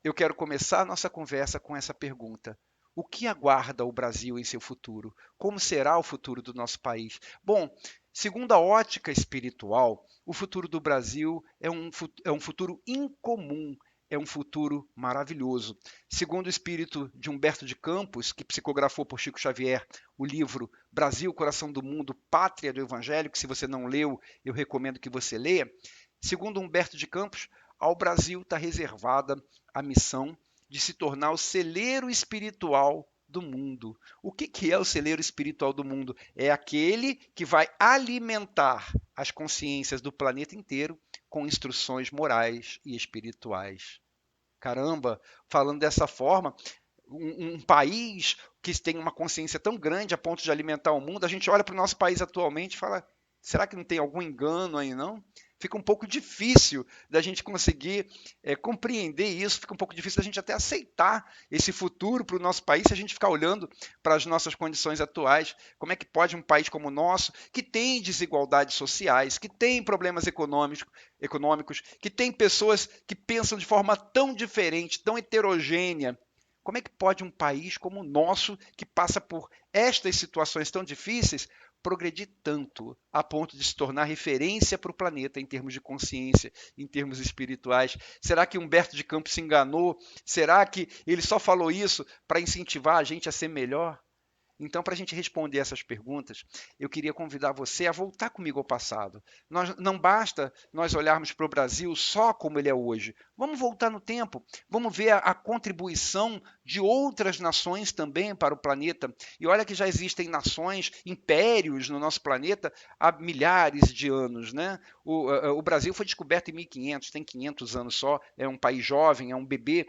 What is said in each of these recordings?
eu quero começar a nossa conversa com essa pergunta. O que aguarda o Brasil em seu futuro? Como será o futuro do nosso país? Bom, segundo a ótica espiritual, o futuro do Brasil é um futuro incomum, é um futuro maravilhoso. Segundo o espírito de Humberto de Campos, que psicografou por Chico Xavier o livro Brasil, Coração do Mundo, Pátria do Evangelho, que se você não leu, eu recomendo que você leia. Segundo Humberto de Campos, ao Brasil está reservada a missão de se tornar o celeiro espiritual do mundo. O que é o celeiro espiritual do mundo? É aquele que vai alimentar as consciências do planeta inteiro com instruções morais e espirituais. Caramba, falando dessa forma, um país que tem uma consciência tão grande a ponto de alimentar o mundo, a gente olha para o nosso país atualmente e fala: será que não tem algum engano aí, não? Fica um pouco difícil da gente conseguir compreender isso, fica um pouco difícil da gente até aceitar esse futuro para o nosso país se a gente ficar olhando para as nossas condições atuais. Como é que pode um país como o nosso, que tem desigualdades sociais, que tem problemas econômicos, que tem pessoas que pensam de forma tão diferente, tão heterogênea, como é que pode um país como o nosso, que passa por estas situações tão difíceis, progredir tanto a ponto de se tornar referência para o planeta em termos de consciência, em termos espirituais? Será que Humberto de Campos se enganou? Será que ele só falou isso para incentivar a gente a ser melhor? Então, para a gente responder essas perguntas, eu queria convidar você a voltar comigo ao passado. Não basta nós olharmos para o Brasil só como ele é hoje. Vamos voltar no tempo, vamos ver a contribuição de outras nações também para o planeta. E olha que já existem nações, impérios no nosso planeta há milhares de anos, né? O Brasil foi descoberto em 1500, tem 500 anos só, é um país jovem, é um bebê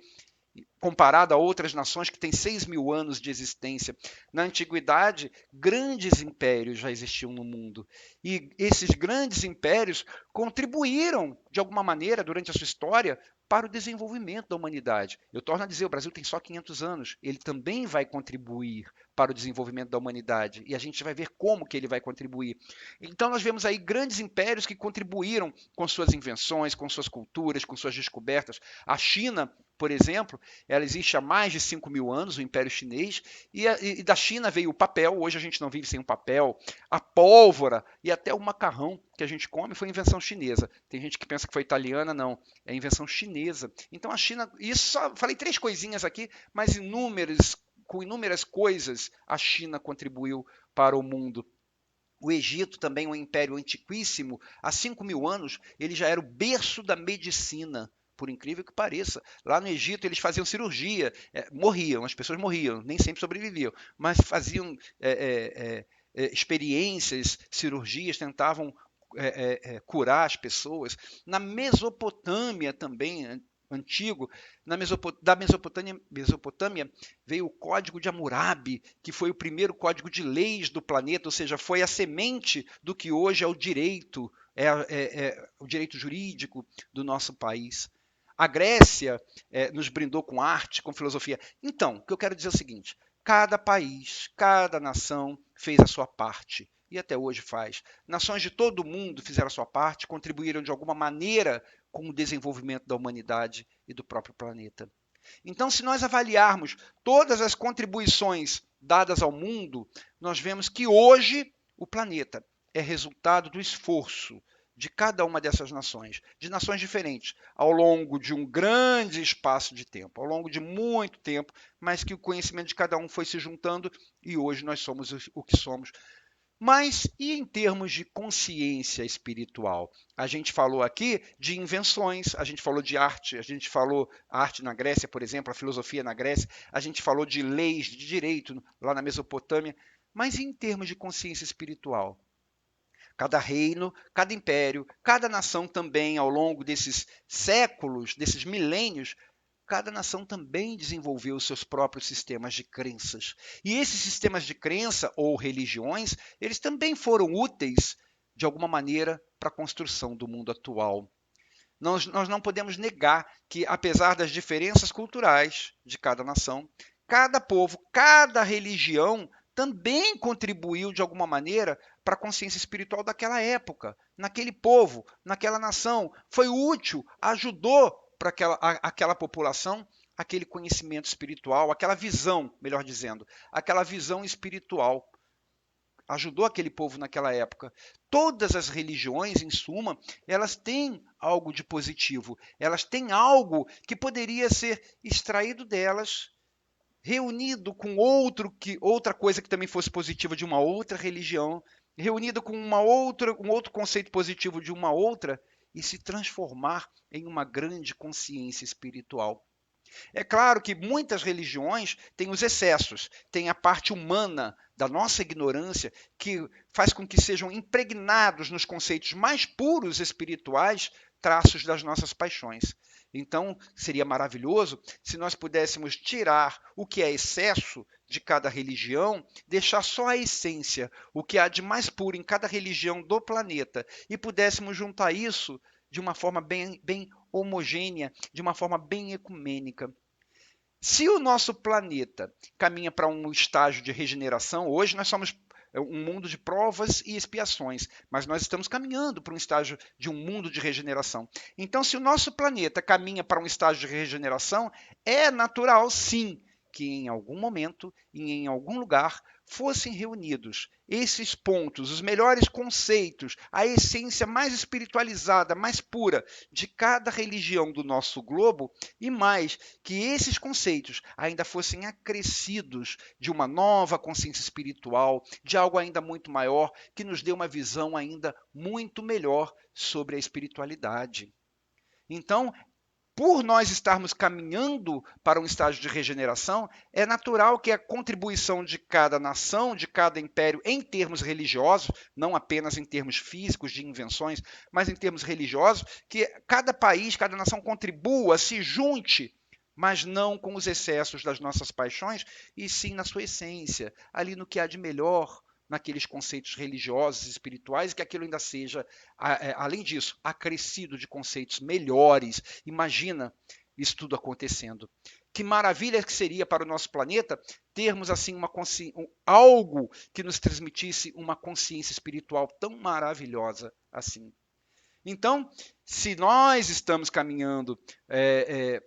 comparado a outras nações que têm 6.000 anos de existência. Na antiguidade, grandes impérios já existiam no mundo. E esses grandes impérios contribuíram, de alguma maneira, durante a sua história, para o desenvolvimento da humanidade. Eu torno a dizer, o Brasil tem só 500 anos. Ele também vai contribuir para o desenvolvimento da humanidade. E a gente vai ver como que ele vai contribuir. Então nós vemos aí grandes impérios que contribuíram com suas invenções, com suas culturas, com suas descobertas. A China, por exemplo, ela existe há mais de 5.000 anos, o Império Chinês, e da China veio o papel. Hoje a gente não vive sem o papel, a pólvora e até o macarrão que a gente come foi invenção chinesa. Tem gente que pensa que foi italiana, não, é invenção chinesa. Então a China, isso só falei três coisinhas aqui, mas com inúmeras coisas a China contribuiu para o mundo. O Egito, também um império antiquíssimo, há 5.000 anos, ele já era o berço da medicina, por incrível que pareça. Lá no Egito eles faziam cirurgia, morriam, as pessoas morriam, nem sempre sobreviviam, mas faziam experiências, cirurgias, tentavam curar as pessoas. Na Mesopotâmia também, antigo, da Mesopotâmia veio o Código de Hammurabi, que foi o primeiro código de leis do planeta, ou seja, foi a semente do que hoje é o direito, o direito jurídico do nosso país. A Grécia nos brindou com arte, com filosofia. Então, o que eu quero dizer é o seguinte: cada país, cada nação fez a sua parte e até hoje faz. Nações de todo o mundo fizeram a sua parte, contribuíram de alguma maneira com o desenvolvimento da humanidade e do próprio planeta. Então, se nós avaliarmos todas as contribuições dadas ao mundo, nós vemos que hoje o planeta é resultado do esforço de cada uma dessas nações, de nações diferentes, ao longo de um grande espaço de tempo, ao longo de muito tempo, mas que o conhecimento de cada um foi se juntando e hoje nós somos o que somos. Mas e em termos de consciência espiritual? A gente falou aqui de invenções, a gente falou de arte, a gente falou arte na Grécia, por exemplo, a filosofia na Grécia, a gente falou de leis de direito lá na Mesopotâmia, mas e em termos de consciência espiritual? Cada reino, cada império, cada nação também, ao longo desses séculos, desses milênios, cada nação também desenvolveu seus próprios sistemas de crenças. E esses sistemas de crença ou religiões, eles também foram úteis, de alguma maneira, para a construção do mundo atual. Nós não podemos negar que, apesar das diferenças culturais de cada nação, cada povo, cada religião também contribuiu de alguma maneira para a consciência espiritual daquela época, naquele povo, naquela nação. Foi útil, ajudou para aquela população aquele conhecimento espiritual, aquela visão, melhor dizendo, aquela visão espiritual. Ajudou aquele povo naquela época. Todas as religiões, em suma, elas têm algo de positivo. Elas têm algo que poderia ser extraído delas, reunido com outra coisa que também fosse positiva de uma outra religião, reunido com um outro conceito positivo de uma outra, e se transformar em uma grande consciência espiritual. É claro que muitas religiões têm os excessos, têm a parte humana da nossa ignorância que faz com que sejam impregnados nos conceitos mais puros espirituais traços das nossas paixões. Então, seria maravilhoso se nós pudéssemos tirar o que é excesso de cada religião, deixar só a essência, o que há de mais puro em cada religião do planeta, e pudéssemos juntar isso de uma forma bem homogênea, de uma forma bem ecumênica. Se o nosso planeta caminha para um estágio de regeneração, hoje nós somos um mundo de provas e expiações, mas nós estamos caminhando para um estágio de um mundo de regeneração. Então, se o nosso planeta caminha para um estágio de regeneração, é natural, sim, que em algum momento e em algum lugar fossem reunidos esses pontos, os melhores conceitos, a essência mais espiritualizada, mais pura de cada religião do nosso globo, e mais que esses conceitos ainda fossem acrescidos de uma nova consciência espiritual, de algo ainda muito maior, que nos dê uma visão ainda muito melhor sobre a espiritualidade. Então, por nós estarmos caminhando para um estágio de regeneração, é natural que a contribuição de cada nação, de cada império, em termos religiosos, não apenas em termos físicos de invenções, mas em termos religiosos, que cada país, cada nação contribua, se junte, mas não com os excessos das nossas paixões, e sim na sua essência, ali no que há de melhor, naqueles conceitos religiosos, espirituais, que aquilo ainda seja, além disso, acrescido de conceitos melhores. Imagina isso tudo acontecendo. Que maravilha que seria para o nosso planeta termos assim algo que nos transmitisse uma consciência espiritual tão maravilhosa assim. Então, se nós estamos caminhando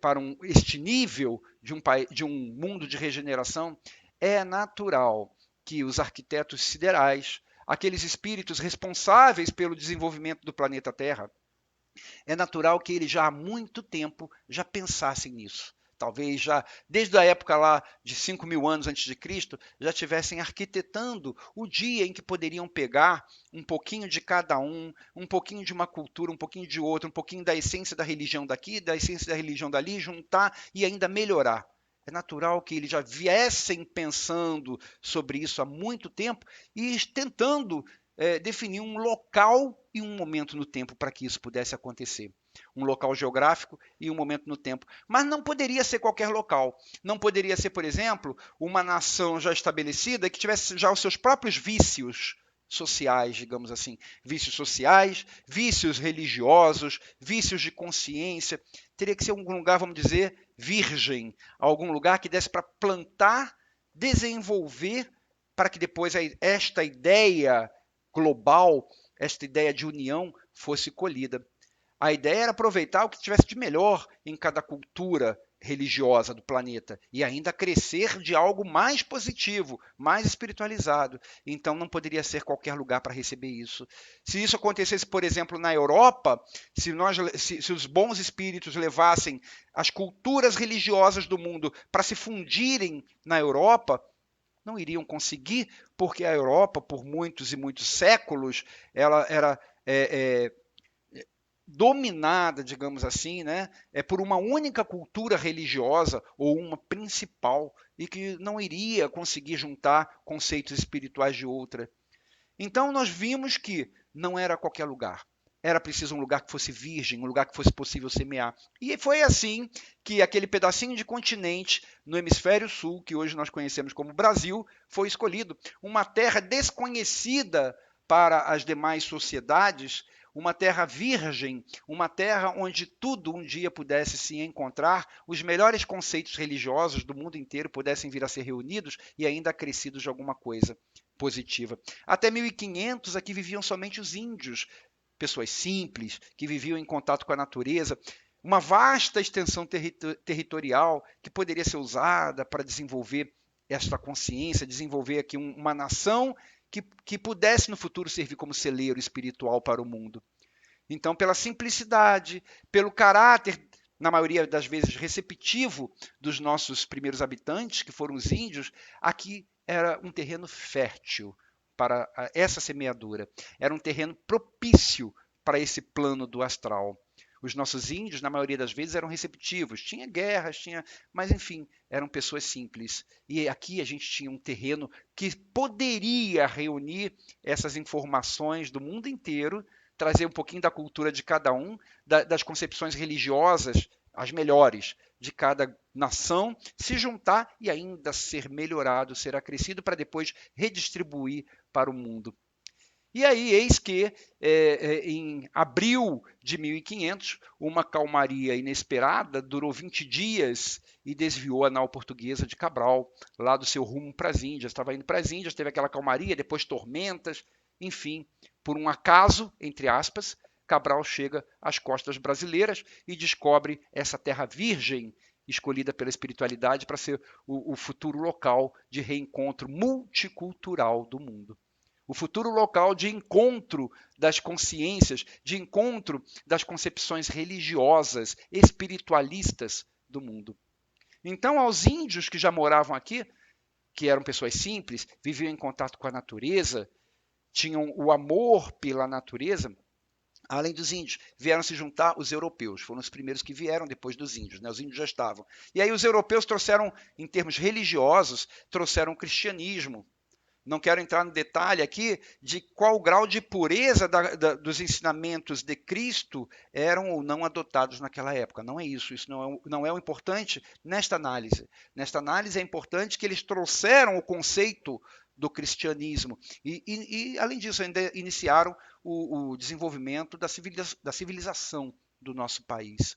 para este nível de um mundo de regeneração, é natural que os arquitetos siderais, aqueles espíritos responsáveis pelo desenvolvimento do planeta Terra, é natural que eles já há muito tempo já pensassem nisso. Talvez já desde a época lá de 5.000 anos antes de Cristo, já estivessem arquitetando o dia em que poderiam pegar um pouquinho de cada um pouquinho de uma cultura, um pouquinho de outra, um pouquinho da essência da religião daqui, da essência da religião dali, juntar e ainda melhorar. É natural que eles já viessem pensando sobre isso há muito tempo e tentando definir um local e um momento no tempo para que isso pudesse acontecer. Um local geográfico e um momento no tempo. Mas não poderia ser qualquer local. Não poderia ser, por exemplo, uma nação já estabelecida que tivesse já os seus próprios vícios sociais, digamos assim. Vícios sociais, vícios religiosos, vícios de consciência. Teria que ser algum lugar, vamos dizer, virgem. Algum lugar que desse para plantar, desenvolver, para que depois esta ideia global, esta ideia de união fosse colhida. A ideia era aproveitar o que tivesse de melhor em cada cultura religiosa do planeta e ainda crescer de algo mais positivo, mais espiritualizado. Então não poderia ser qualquer lugar para receber isso. Se isso acontecesse, por exemplo, na Europa, se os bons espíritos levassem as culturas religiosas do mundo para se fundirem na Europa, não iriam conseguir, porque a Europa, por muitos e muitos séculos, ela era dominada, digamos assim, né, por uma única cultura religiosa ou uma principal e que não iria conseguir juntar conceitos espirituais de outra. Então nós vimos que não era qualquer lugar. Era preciso um lugar que fosse virgem, um lugar que fosse possível semear. E foi assim que aquele pedacinho de continente no hemisfério sul, que hoje nós conhecemos como Brasil, foi escolhido. Uma terra desconhecida para as demais sociedades, uma terra virgem, uma terra onde tudo um dia pudesse se encontrar, os melhores conceitos religiosos do mundo inteiro pudessem vir a ser reunidos e ainda acrescidos de alguma coisa positiva. Até 1500 aqui viviam somente os índios, pessoas simples, que viviam em contato com a natureza. uma vasta extensão territorial que poderia ser usada para desenvolver esta consciência, desenvolver aqui uma nação que pudesse no futuro servir como celeiro espiritual para o mundo. Então, pela simplicidade, pelo caráter, na maioria das vezes, receptivo dos nossos primeiros habitantes, que foram os índios, aqui era um terreno fértil para essa semeadura. Era um terreno propício para esse plano do astral. Os nossos índios, na maioria das vezes, eram receptivos. Tinha guerras, mas enfim, eram pessoas simples. E aqui a gente tinha um terreno que poderia reunir essas informações do mundo inteiro, trazer um pouquinho da cultura de cada um, das concepções religiosas, as melhores, de cada nação, se juntar e ainda ser melhorado, ser acrescido, para depois redistribuir para o mundo. E aí, eis que, em abril de 1500, uma calmaria inesperada durou 20 dias e desviou a nau portuguesa de Cabral, lá do seu rumo para as Índias. Estava indo para as Índias, teve aquela calmaria, depois tormentas, enfim, por um acaso, entre aspas, Cabral chega às costas brasileiras e descobre essa terra virgem, escolhida pela espiritualidade para ser o futuro local de reencontro multicultural do mundo. O futuro local de encontro das consciências, de encontro das concepções religiosas, espiritualistas do mundo. Então, aos índios que já moravam aqui, que eram pessoas simples, viviam em contato com a natureza, tinham o amor pela natureza, além dos índios, vieram se juntar os europeus. Foram os primeiros que vieram depois dos índios, né? Os índios já estavam. E aí os europeus trouxeram, em termos religiosos, trouxeram o cristianismo. Não quero entrar no detalhe aqui de qual grau de pureza dos ensinamentos de Cristo eram ou não adotados naquela época. Não é isso. Isso não é o importante nesta análise. Nesta análise é importante que eles trouxeram o conceito do cristianismo e além disso, ainda iniciaram o desenvolvimento da civilização do nosso país.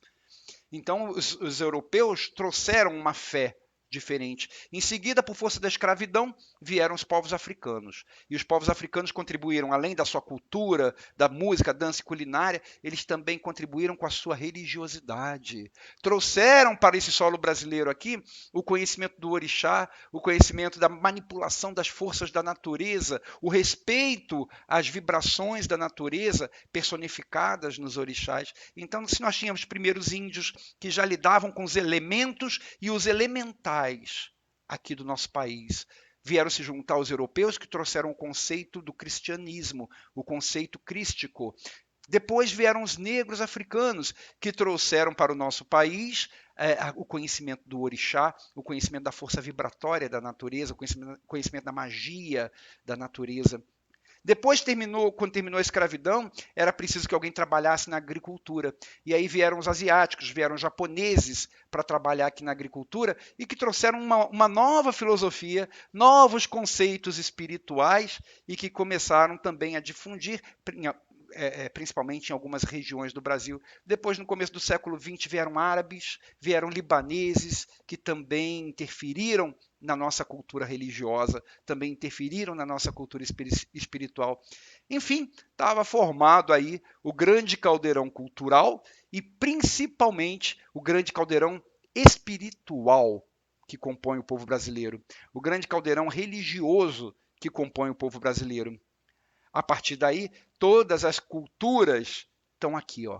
Então, os europeus trouxeram uma fé diferente. Em seguida, por força da escravidão, vieram os povos africanos. E os povos africanos contribuíram, além da sua cultura, da música, dança e culinária, eles também contribuíram com a sua religiosidade. Trouxeram para esse solo brasileiro aqui o conhecimento do orixá, o conhecimento da manipulação das forças da natureza, o respeito às vibrações da natureza personificadas nos orixás. Então, se nós tínhamos primeiros índios que já lidavam com os elementos e os elementais aqui do nosso país, vieram se juntar aos europeus que trouxeram o conceito do cristianismo, o conceito crístico. Depois vieram os negros africanos, que trouxeram para o nosso país o conhecimento do orixá, o conhecimento da força vibratória da natureza, o conhecimento da magia da natureza. Depois, quando terminou a escravidão, era preciso que alguém trabalhasse na agricultura. E aí vieram os asiáticos, vieram os japoneses para trabalhar aqui na agricultura e que trouxeram uma nova filosofia, novos conceitos espirituais e que começaram também a difundir, principalmente em algumas regiões do Brasil. Depois, no começo do século XX, vieram árabes, vieram libaneses, que também interferiram na nossa cultura religiosa, também interferiram na nossa cultura espiritual. Enfim, estava formado aí o grande caldeirão cultural e, principalmente, o grande caldeirão espiritual que compõe o povo brasileiro, o grande caldeirão religioso que compõe o povo brasileiro. A partir daí, todas as culturas estão aqui, ó.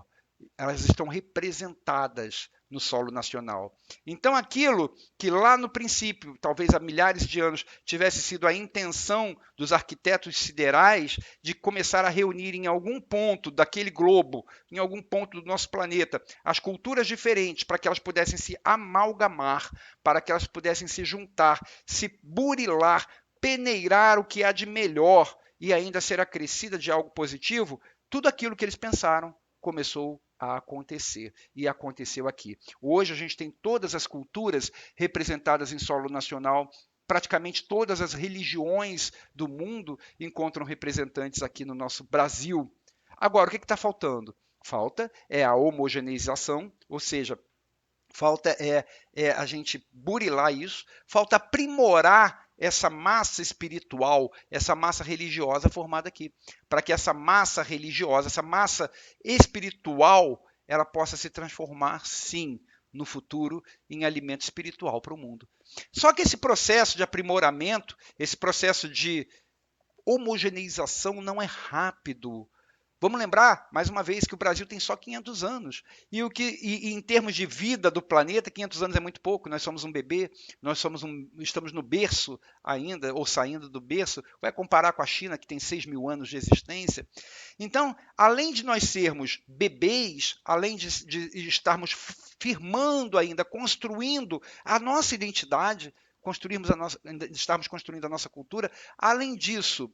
Elas estão representadas no solo nacional. Então, aquilo que lá no princípio, talvez há milhares de anos, tivesse sido a intenção dos arquitetos siderais de começar a reunir em algum ponto daquele globo, em algum ponto do nosso planeta, as culturas diferentes, para que elas pudessem se amalgamar, para que elas pudessem se juntar, se burilar, peneirar o que há de melhor e ainda ser acrescida de algo positivo, tudo aquilo que eles pensaram começou a acontecer. E aconteceu aqui. Hoje a gente tem todas as culturas representadas em solo nacional. Praticamente todas as religiões do mundo encontram representantes aqui no nosso Brasil. Agora, o que está faltando? Falta a homogeneização, ou seja, falta a gente burilar isso, falta aprimorar essa massa espiritual, essa massa religiosa formada aqui, para que essa massa religiosa, essa massa espiritual, ela possa se transformar, sim, no futuro, em alimento espiritual para o mundo. Só que esse processo de aprimoramento, esse processo de homogeneização não é rápido. Vamos lembrar, mais uma vez, que o Brasil tem só 500 anos. E em termos de vida do planeta, 500 anos é muito pouco. Nós somos um bebê, estamos no berço ainda, ou saindo do berço. Vai comparar com a China, que tem 6 mil anos de existência. Então, além de nós sermos bebês, além de estarmos firmando ainda, construindo a nossa identidade, estarmos construindo a nossa cultura, além disso,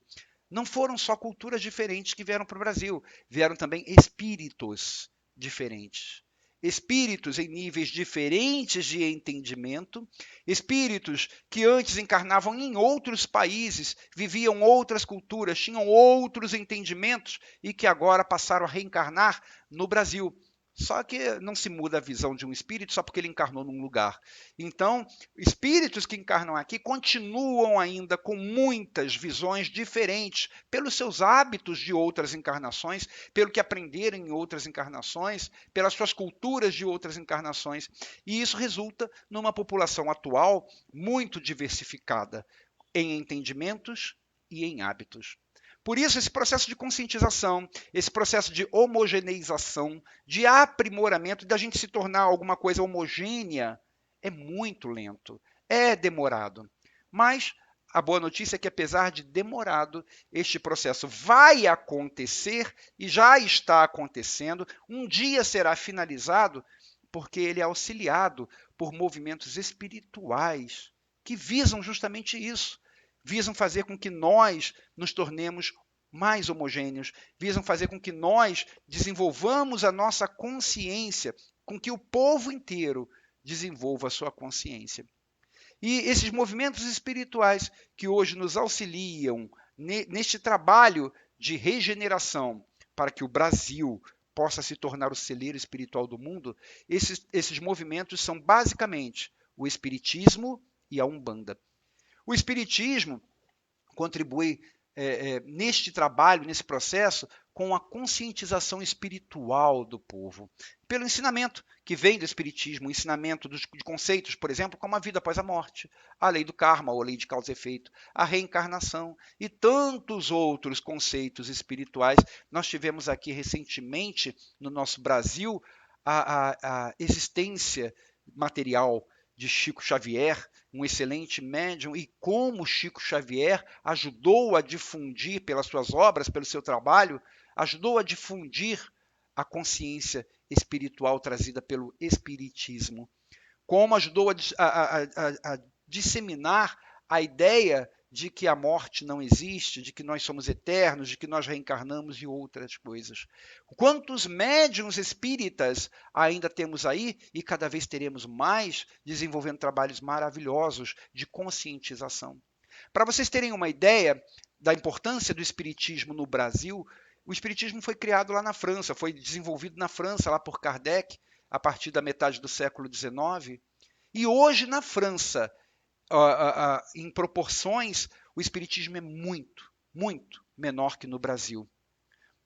não foram só culturas diferentes que vieram para o Brasil, vieram também espíritos diferentes. Espíritos em níveis diferentes de entendimento, espíritos que antes encarnavam em outros países, viviam outras culturas, tinham outros entendimentos e que agora passaram a reencarnar no Brasil. Só que não se muda a visão de um espírito só porque ele encarnou num lugar. Então, espíritos que encarnam aqui continuam ainda com muitas visões diferentes, pelos seus hábitos de outras encarnações, pelo que aprenderam em outras encarnações, pelas suas culturas de outras encarnações. E isso resulta numa população atual muito diversificada em entendimentos e em hábitos. Por isso, esse processo de conscientização, esse processo de homogeneização, de aprimoramento, da gente se tornar alguma coisa homogênea, é muito lento, é demorado. Mas a boa notícia é que, apesar de demorado, este processo vai acontecer e já está acontecendo. Um dia será finalizado, porque ele é auxiliado por movimentos espirituais que visam justamente isso. Visam fazer com que nós nos tornemos mais homogêneos, visam fazer com que nós desenvolvamos a nossa consciência, com que o povo inteiro desenvolva a sua consciência. E esses movimentos espirituais que hoje nos auxiliam neste trabalho de regeneração para que o Brasil possa se tornar o celeiro espiritual do mundo, esses movimentos são basicamente o Espiritismo e a Umbanda. O Espiritismo contribui neste trabalho, nesse processo, com a conscientização espiritual do povo, pelo ensinamento que vem do Espiritismo, o ensinamento de conceitos, por exemplo, como a vida após a morte, a lei do karma, ou a lei de causa e efeito, a reencarnação e tantos outros conceitos espirituais. Nós tivemos aqui recentemente, no nosso Brasil, a existência material de Chico Xavier, um excelente médium, e como Chico Xavier ajudou a difundir pelas suas obras, pelo seu trabalho, ajudou a difundir a consciência espiritual trazida pelo Espiritismo, como ajudou a disseminar a ideia de que a morte não existe, de que nós somos eternos, de que nós reencarnamos e outras coisas. Quantos médiuns espíritas ainda temos aí, e cada vez teremos mais, desenvolvendo trabalhos maravilhosos de conscientização. Para vocês terem uma ideia da importância do espiritismo no Brasil, o espiritismo foi criado lá na França, foi desenvolvido na França, lá por Kardec, a partir da metade do século XIX. E hoje, na França, em proporções, o espiritismo é muito, muito menor que no Brasil.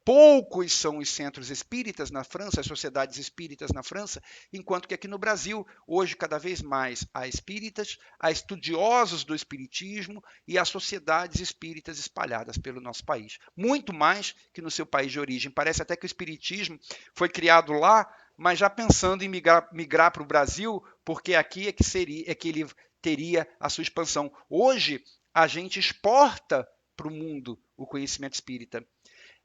Poucos são os centros espíritas na França, as sociedades espíritas na França, enquanto que aqui no Brasil, hoje, cada vez mais, há espíritas, há estudiosos do espiritismo e há sociedades espíritas espalhadas pelo nosso país. Muito mais que no seu país de origem. Parece até que o espiritismo foi criado lá, mas já pensando em migrar para o Brasil, porque aqui é que ele teria a sua expansão. Hoje, a gente exporta para o mundo o conhecimento espírita.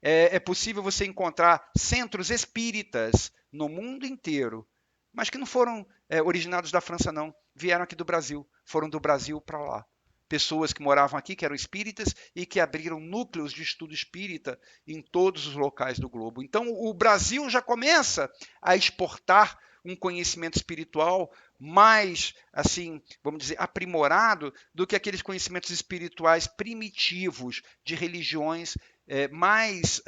É possível você encontrar centros espíritas no mundo inteiro, mas que não foram originados da França, não. Vieram aqui do Brasil, foram do Brasil para lá. Pessoas que moravam aqui, que eram espíritas, e que abriram núcleos de estudo espírita em todos os locais do globo. Então, o Brasil já começa a exportar um conhecimento espiritual mais, assim, vamos dizer, aprimorado do que aqueles conhecimentos espirituais primitivos de religiões mais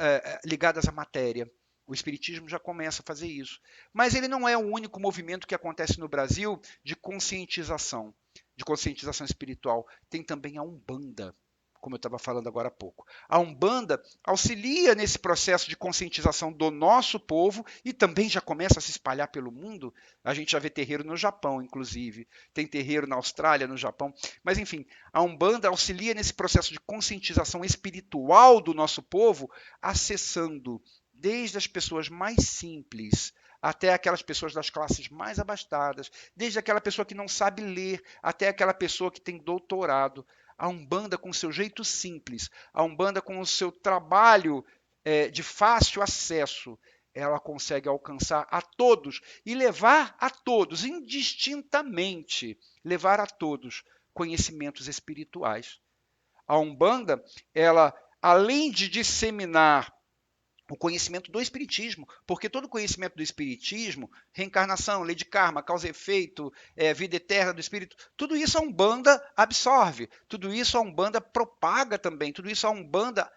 ligadas à matéria. O espiritismo já começa a fazer isso. Mas ele não é o único movimento que acontece no Brasil de conscientização espiritual. Tem também a Umbanda. como eu estava falando agora há pouco. A Umbanda auxilia nesse processo de conscientização do nosso povo e também já começa a se espalhar pelo mundo. A gente já vê terreiro no Japão, inclusive. Tem terreiro na Austrália, no Japão. Mas, enfim, a Umbanda auxilia nesse processo de conscientização espiritual do nosso povo, acessando desde as pessoas mais simples até aquelas pessoas das classes mais abastadas, desde aquela pessoa que não sabe ler até aquela pessoa que tem doutorado. A Umbanda, com o seu jeito simples, a Umbanda, com o seu trabalho de fácil acesso, ela consegue alcançar a todos e levar a todos, indistintamente, levar a todos conhecimentos espirituais. A Umbanda, ela, além de disseminar o conhecimento do espiritismo, porque todo conhecimento do espiritismo, reencarnação, lei de karma, causa e efeito, vida eterna do espírito, tudo isso a Umbanda absorve, tudo isso a Umbanda propaga também, tudo isso a Umbanda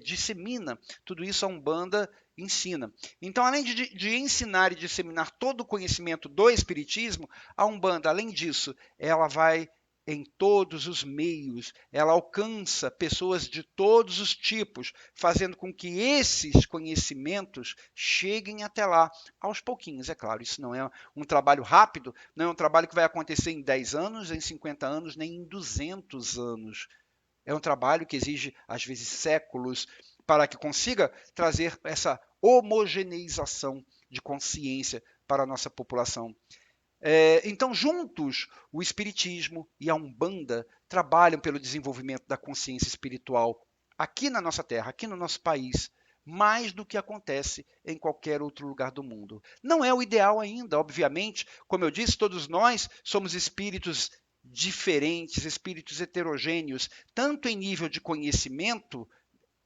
dissemina, tudo isso a Umbanda ensina. Então, além de ensinar e disseminar todo o conhecimento do espiritismo, a Umbanda, além disso, ela vai em todos os meios, ela alcança pessoas de todos os tipos, fazendo com que esses conhecimentos cheguem até lá, aos pouquinhos, é claro. Isso não é um trabalho rápido, não é um trabalho que vai acontecer em 10 anos, em 50 anos, nem em 200 anos. É um trabalho que exige, às vezes, séculos, para que consiga trazer essa homogeneização de consciência para a nossa população. Então, juntos, o Espiritismo e a Umbanda trabalham pelo desenvolvimento da consciência espiritual aqui na nossa terra, aqui no nosso país, mais do que acontece em qualquer outro lugar do mundo. Não é o ideal ainda, obviamente. Como eu disse, todos nós somos espíritos diferentes, espíritos heterogêneos, tanto em nível de conhecimento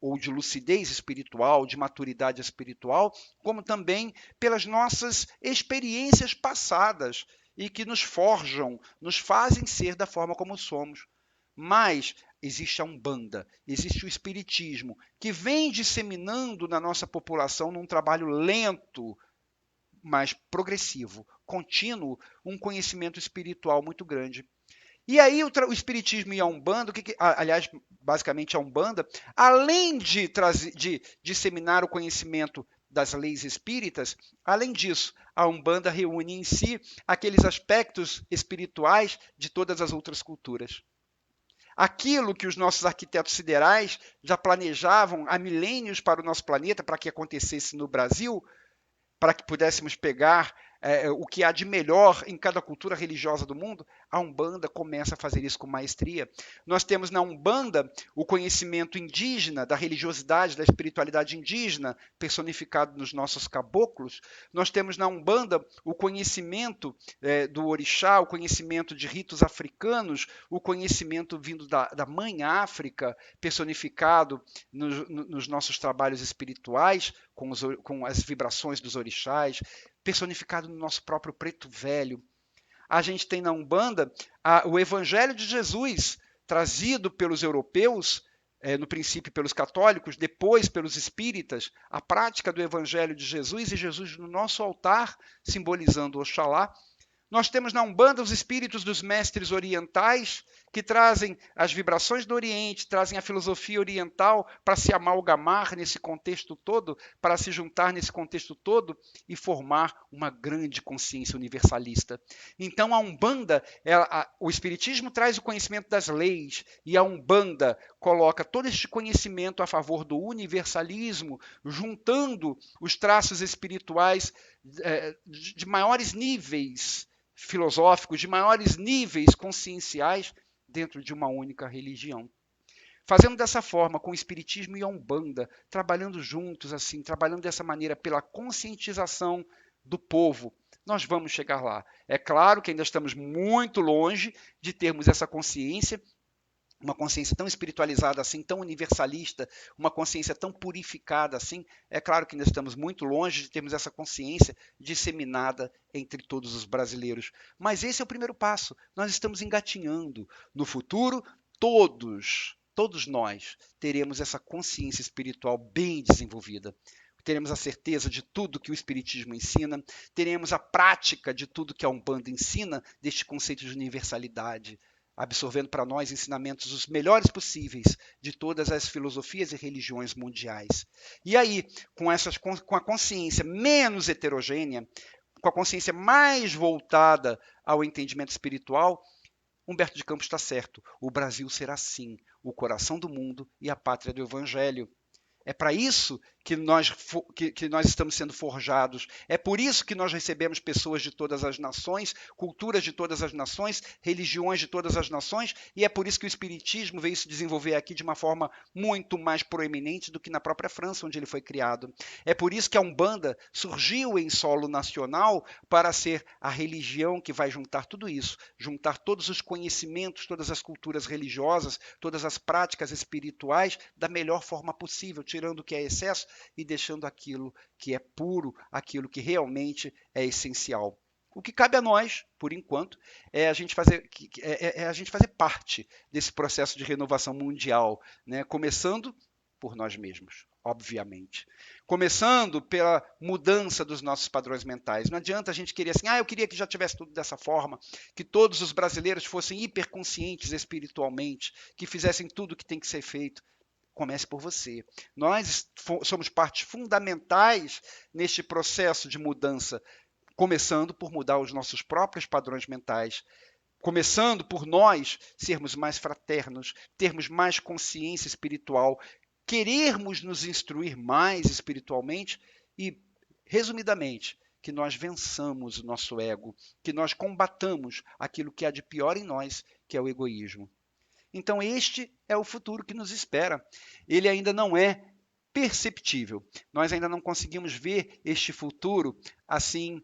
ou de lucidez espiritual, de maturidade espiritual, como também pelas nossas experiências passadas e que nos forjam, nos fazem ser da forma como somos. Mas existe a Umbanda, existe o Espiritismo, que vem disseminando na nossa população num trabalho lento, mas progressivo, contínuo, um conhecimento espiritual muito grande. E aí o Espiritismo e a Umbanda, aliás, basicamente a Umbanda, além de disseminar o conhecimento das leis espíritas, além disso, a Umbanda reúne em si aqueles aspectos espirituais de todas as outras culturas. Aquilo que os nossos arquitetos siderais já planejavam há milênios para o nosso planeta, para que acontecesse no Brasil, para que pudéssemos pegar o que há de melhor em cada cultura religiosa do mundo, a Umbanda começa a fazer isso com maestria. Nós temos na Umbanda o conhecimento indígena, da religiosidade, da espiritualidade indígena, personificado nos nossos caboclos. Nós temos na Umbanda o conhecimento do orixá, o conhecimento de ritos africanos, o conhecimento vindo da Mãe África, personificado nos nossos trabalhos espirituais, com as vibrações dos orixás, personificado no nosso próprio preto velho. A gente tem na Umbanda o Evangelho de Jesus, trazido pelos europeus, no princípio pelos católicos, depois pelos espíritas, a prática do Evangelho de Jesus e Jesus no nosso altar, simbolizando Oxalá. Nós temos na Umbanda os espíritos dos mestres orientais, que trazem as vibrações do Oriente, trazem a filosofia oriental para se amalgamar nesse contexto todo, para se juntar nesse contexto todo e formar uma grande consciência universalista. Então a Umbanda, o Espiritismo traz o conhecimento das leis e a Umbanda coloca todo este conhecimento a favor do universalismo, juntando os traços espirituais de maiores níveis filosóficos, de maiores níveis conscienciais dentro de uma única religião. Fazendo dessa forma, com o Espiritismo e a Umbanda, trabalhando juntos, assim, trabalhando dessa maneira pela conscientização do povo, nós vamos chegar lá. É claro que ainda estamos muito longe de termos essa consciência, uma consciência tão espiritualizada assim, tão universalista, uma consciência tão purificada assim, é claro que ainda estamos muito longe de termos essa consciência disseminada entre todos os brasileiros. Mas esse é o primeiro passo. Nós estamos engatinhando. No futuro, todos nós teremos essa consciência espiritual bem desenvolvida. Teremos a certeza de tudo que o Espiritismo ensina, teremos a prática de tudo que a Umbanda ensina, deste conceito de universalidade, absorvendo para nós ensinamentos os melhores possíveis de todas as filosofias e religiões mundiais. E aí, com a consciência menos heterogênea, com a consciência mais voltada ao entendimento espiritual, Humberto de Campos está certo. O Brasil será sim o coração do mundo e a pátria do Evangelho. É para isso que nós estamos sendo forjados. É por isso que nós recebemos pessoas de todas as nações, culturas de todas as nações, religiões de todas as nações, e é por isso que o Espiritismo veio se desenvolver aqui de uma forma muito mais proeminente do que na própria França, onde ele foi criado. É por isso que a Umbanda surgiu em solo nacional para ser a religião que vai juntar tudo isso, juntar todos os conhecimentos, todas as culturas religiosas, todas as práticas espirituais da melhor forma possível, tirando o que é excesso e deixando aquilo que é puro, aquilo que realmente é essencial. O que cabe a nós, por enquanto, é a gente fazer parte desse processo de renovação mundial, né? Começando por nós mesmos, obviamente. Começando pela mudança dos nossos padrões mentais. Não adianta a gente querer assim, eu queria que já tivesse tudo dessa forma, que todos os brasileiros fossem hiperconscientes espiritualmente, que fizessem tudo o que tem que ser feito. Comece por você. Nós somos partes fundamentais neste processo de mudança, começando por mudar os nossos próprios padrões mentais, começando por nós sermos mais fraternos, termos mais consciência espiritual, querermos nos instruir mais espiritualmente e, resumidamente, que nós vençamos o nosso ego, que nós combatamos aquilo que há de pior em nós, que é o egoísmo. Então, este é o futuro que nos espera. Ele ainda não é perceptível. Nós ainda não conseguimos ver este futuro assim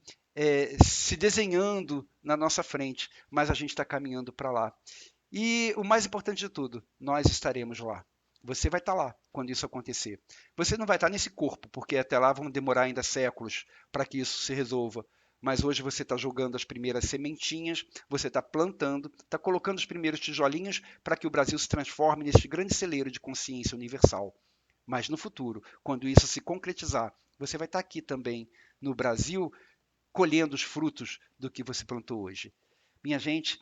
se desenhando na nossa frente, mas a gente está caminhando para lá. E o mais importante de tudo, nós estaremos lá. Você vai estar lá quando isso acontecer. Você não vai estar nesse corpo, porque até lá vão demorar ainda séculos para que isso se resolva. Mas hoje você está jogando as primeiras sementinhas, você está plantando, está colocando os primeiros tijolinhos para que o Brasil se transforme nesse grande celeiro de consciência universal. Mas no futuro, quando isso se concretizar, você vai estar aqui também no Brasil, colhendo os frutos do que você plantou hoje. Minha gente,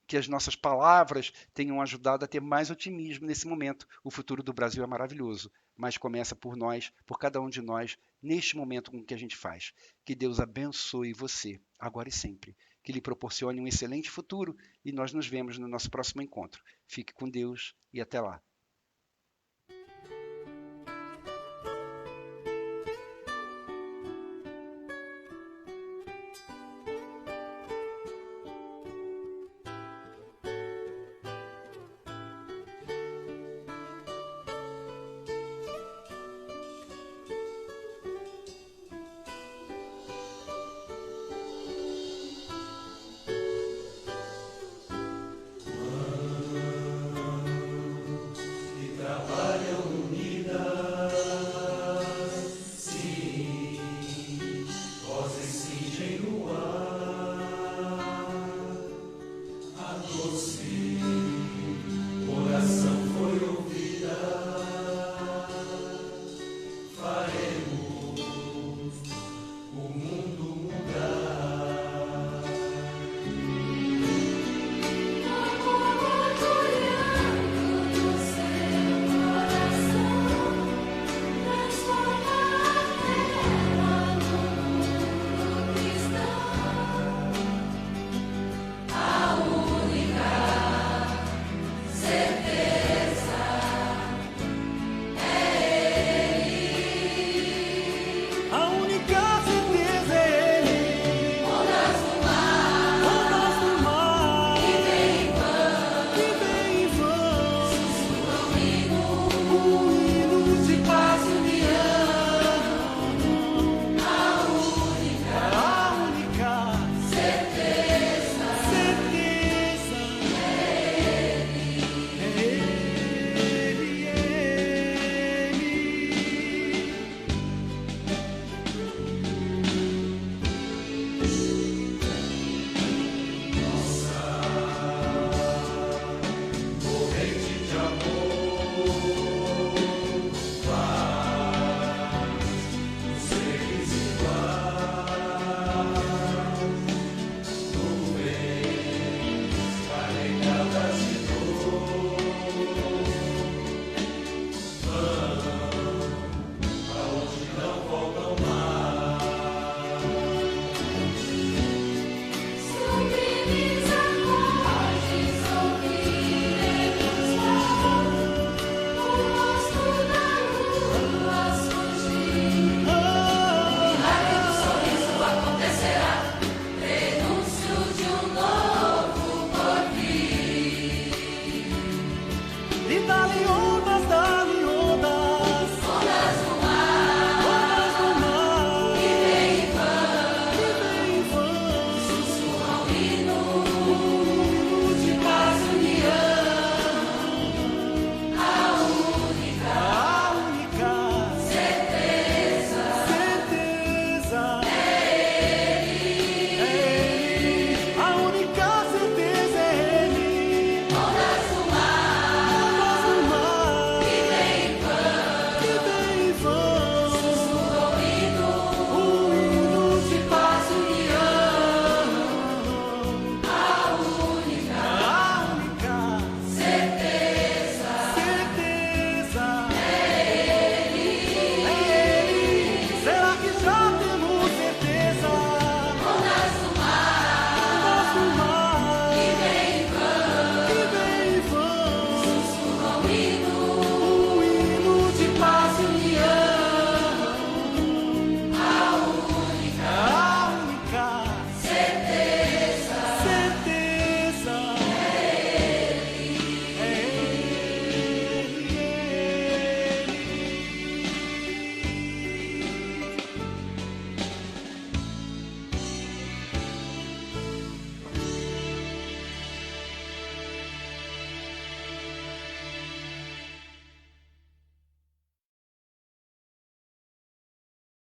que as nossas palavras tenham ajudado a ter mais otimismo nesse momento. O futuro do Brasil é maravilhoso, mas começa por nós, por cada um de nós, neste momento com o que a gente faz. Que Deus abençoe você, agora e sempre. Que lhe proporcione um excelente futuro e nós nos vemos no nosso próximo encontro. Fique com Deus e até lá.